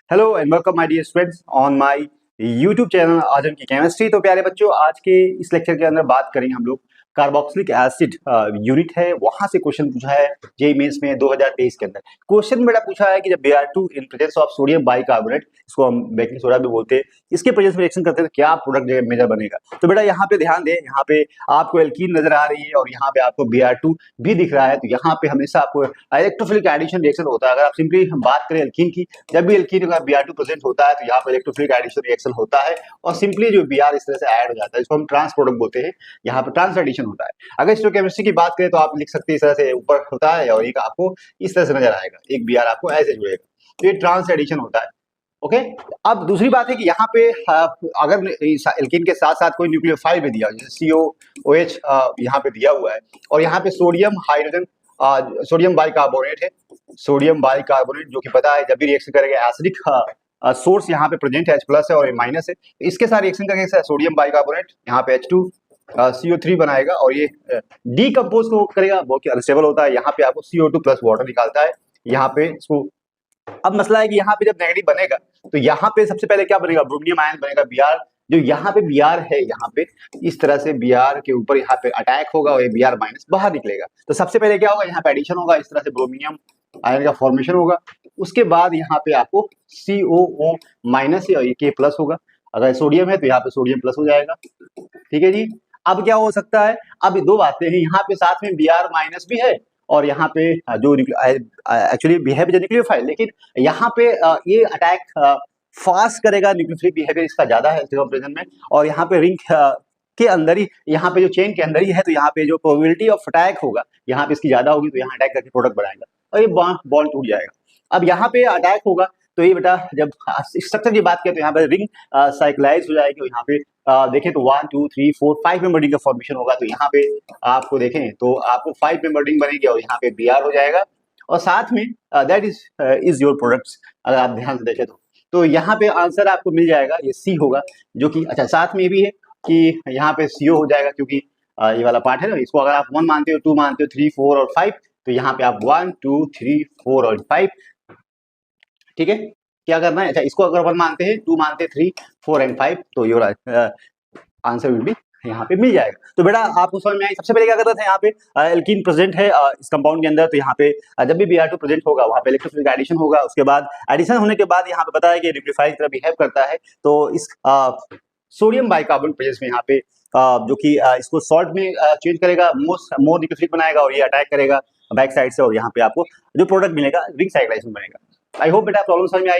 Hello and welcome my dear students on my YouTube channel Azam की chemistry. तो प्यारे बच्चों, आज के इस लेक्चर के अंदर बात करेंगे हम लोग कार्बोक्सिलिक एसिड यूनिट है, वहां से क्वेश्चन पूछा है जेईई मेंस में 2023 के अंदर। क्वेश्चन बेटा पूछा है कि जब Br2 in presence of sodium bicarbonate, इसको हम बेकिंग सोडा भी बोलते हैं, इसके प्रेजेंस में रिएक्शन करते हैं तो क्या प्रोडक्ट मेजर बनेगा। तो बेटा यहाँ पे ध्यान दें, यहाँ पे आपको एल्कीन नजर आ रही है और यहाँ पे आपको Br2 भी दिख रहा है। तो यहाँ पे हमेशा आपको इलेक्ट्रोफिलिक एडिशन रिएक्शन होता है। अगर आप सिंपली बात करें एल्कीन की, जब भी एल्कीन का Br2 प्रेजेंट होता है तो यहाँ पे इलेक्ट्रोफिलिक एडिशन रिएक्शन होता है और सिंपली जो Br इस तरह से ऐड हो जाता है, इसको हम ट्रांस प्रोडक्ट बोलते हैं। यहाँ पे ट्रांस एडिशन होता है। अगर स्टोइकोकेमिस्ट्री की बात करें तो आप लिख सकते हैं इस तरह से ऊपर होता है और एक आपको इस तरह से नजर आएगा, एक Br आपको ऐसे जुड़ेगा, तो ये ट्रांस एडिशन होता है। ओके, अब दूसरी बात है कि यहाँ पे अगर एल्कीन के साथ साथ कोई न्यूक्लियोफाइल भी दिया, जैसे COOH यहाँ पे दिया हुआ है और यहाँ पे सोडियम हाइड्रोजन सोडियम बाइकार्बोनेट है, सोडियम बाइकार्बोनेट जो कि पता है जब भी रिएक्शन करेगा एसिडिक सोर्स यहाँ पे प्रेजेंट है, H+ है और माइनस है, इसके साथ रिएक्शन करेंगे सोडियम बाइकार्बोनेट, यहाँ पे H2 CO3 बनाएगा और ये डीकम्पोज को करेगा, बहुत अनस्टेबल होता है। यहाँ पे आपको CO2+ वाटर निकालता है यहाँ पे इसको। अब मसला है कि यहाँ पे जब नेगेटिव बनेगा तो यहाँ पे सबसे पहले क्या बनेगा, ब्रोमियम आयन बनेगा Br। जो यहाँ पे Br है, यहाँ पे इस तरह से Br के ऊपर यहाँ पे अटैक होगा और ये Br- बाहर निकलेगा। तो सबसे पहले क्या होगा, यहाँ पे एडिशन होगा, इस तरह से ब्रोमियम आयन का फॉर्मेशन होगा। उसके बाद यहाँ पे आपको COO- या K+ होगा। अगर सोडियम है तो यहाँ पे सोडियम प्लस हो जाएगा। ठीक है जी। अब क्या हो सकता है, अब दो बातें हैं, यहाँ पे साथ में Br- भी है और यहाँ पे जो एक्चुअली बिहेव न्यूक्लियोफाइल, लेकिन यहाँ पे ये अटैक फास्ट करेगा, न्यूक्लियोफिलिक बिहेवियर इसका ज्यादा है कंपैरिजन में। और यहाँ पे रिंग के अंदर ही, यहाँ पे जो चेन के अंदर ही है, तो यहाँ पे जो प्रोबेबिलिटी ऑफ अटैक होगा यहाँ पे इसकी ज्यादा होगी, तो यहाँ अटैक करके प्रोडक्ट बनाएगा और ये बॉन्ड टूट जाएगा। अब यहाँ पे अटैक होगा तो ये बेटा जब स्ट्रक्चर की बात करें तो यहाँ पे रिंग साइक्लाइज हो जाएगी और यहाँ पे देखें तो 1 2 3 4 5 मेंबर रिंग का फॉर्मेशन होगा। तो यहाँ पे आपको देखें तो आपको 5 मेंबर रिंग बनेगी और यहाँ पे Br हो जाएगा और साथ में दैट इज योर प्रोडक्ट्स। अगर आप ध्यान से देखें तो यहाँ पे आंसर आपको मिल जाएगा, ये C होगा, जो कि अच्छा साथ में भी है कि यहाँ पे CO हो जाएगा, क्योंकि ये वाला पार्ट है ना, इसको अगर आप 1 मानते हो, 2 मानते हो, 3 4 और 5, तो यहाँ पे आप 1 2 3 4 और 5, ठीक है, क्या करना है, अच्छा इसको अगर 1 मानते हैं, 2 मानते हैं, 3 4 एंड 5, तो योर आंसर विल बी यहाँ पे मिल जाएगा। तो बेटा आपको समझ में आई। सबसे पहले क्या करता था, यहाँ पे एल्कीन प्रेजेंट है इस कंपाउंड के अंदर, तो यहाँ पे जब भी Br2 प्रेजेंट होगा वहाँ पे इलेक्ट्रोफिलिक एडिशन होगा। उसके बाद एडिशन होने के बाद यहाँ पे पता है कि न्यूक्लियोफाइल की तरह बिहेव करता है, तो इस सोडियम बाइकार्बोनेट प्रेजेंस में यहाँ पे जो कि इसको सॉल्ट में चेंज करेगा, मोर न्यूक्लियोफिलिक बनाएगा और ये अटैक करेगा बैक साइड से और यहाँ पे आपको जो प्रोडक्ट मिलेगा रिंग साइक्लाइजेशन बनेगा। आई होप बेटा प्रॉब्लम समझ में आई।